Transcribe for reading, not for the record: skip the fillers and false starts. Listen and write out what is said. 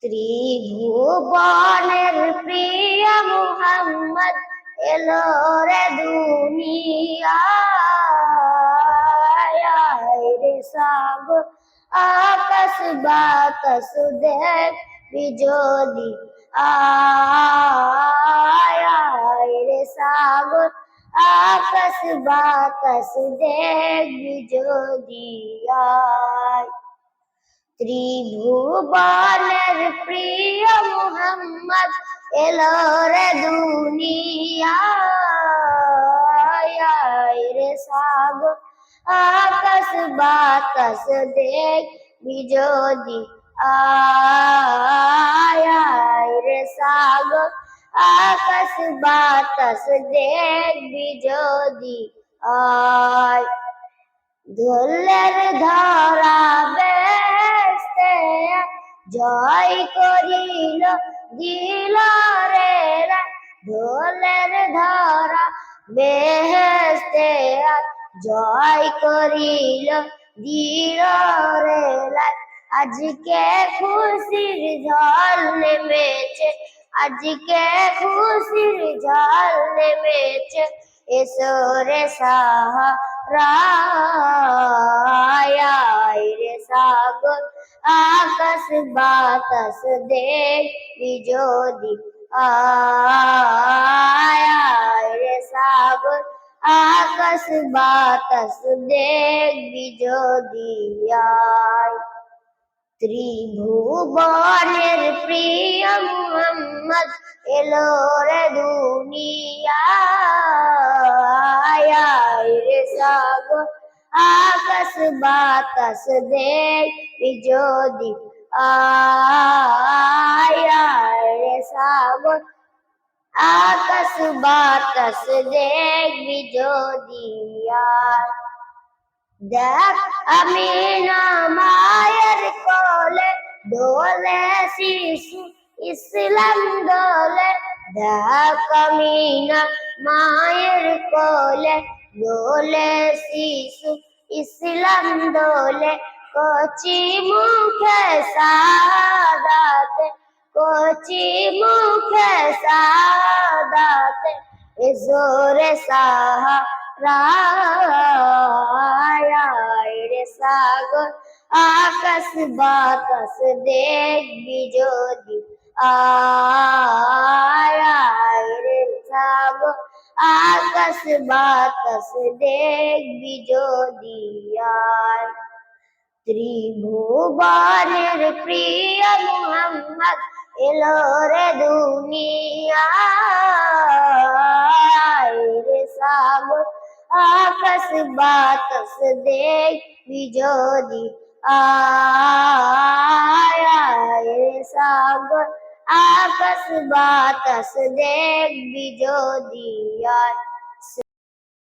ত্রিভুবনের প্রিয় মুহাম্মদ এলো রে দুনিয়ায় রে সাগর আকাশ বাতাস দেখবি যদি আয় রে সাগর আকাশ বাতাস দেখবি যদি আয় ত্রিভুবনের প্রিয় মুহাম্মদ এলো রে দুনিয়ায় রে সাগর আকাশ বাতাস দেখবি যদি আয় রে সাগর আকাশ বাতাস দেখবি যদি আয় ধরলের ধরা বেস্তে জয় করিল দিল রে ধরলের ধরা বেহেস্তে জয় করিল দিল রে আজকে খুশির ঝড় নেমেছে আজকে খুশির ঝড় নেমেছে এসো রে সাহারায় রে সাগর আকাশ বাতাস দেখবি যদি আয় রে সাগর আকাশ বাতাস দেখবি যদি আয় ত্রিভুবনের প্রিয় মুহাম্মদ এলো রে দুনিয়ায় রে সাগর আকাশ বাতাস দেখবি যদি আয় রে সাগর আকাশ বাতাস দেখবি যদি আয় দেখ আমিনা মায়ের কোলে দোলে শিশু ইসলাম দোলে দেখ আমিনা মায়ের কোলে দোলে শিশু ইসলাম দোলে কচি মুখে সাদাতে কচি মুখে সাদাতে জোরে সাহারায় রে সাগর আকাশ বাতাস দেখবি যদি আয় রে সাগর আকাশ বাতাস দেখবি যদি আয় ত্রিভুবনের প্রিয় মুহাম্মদ এলো রে দুনিয়ায় রে সাগর আকাশ বাতাস দেখবি যদি আয় রে সাগর আকাশ বাতাস দেখবি যদি আয়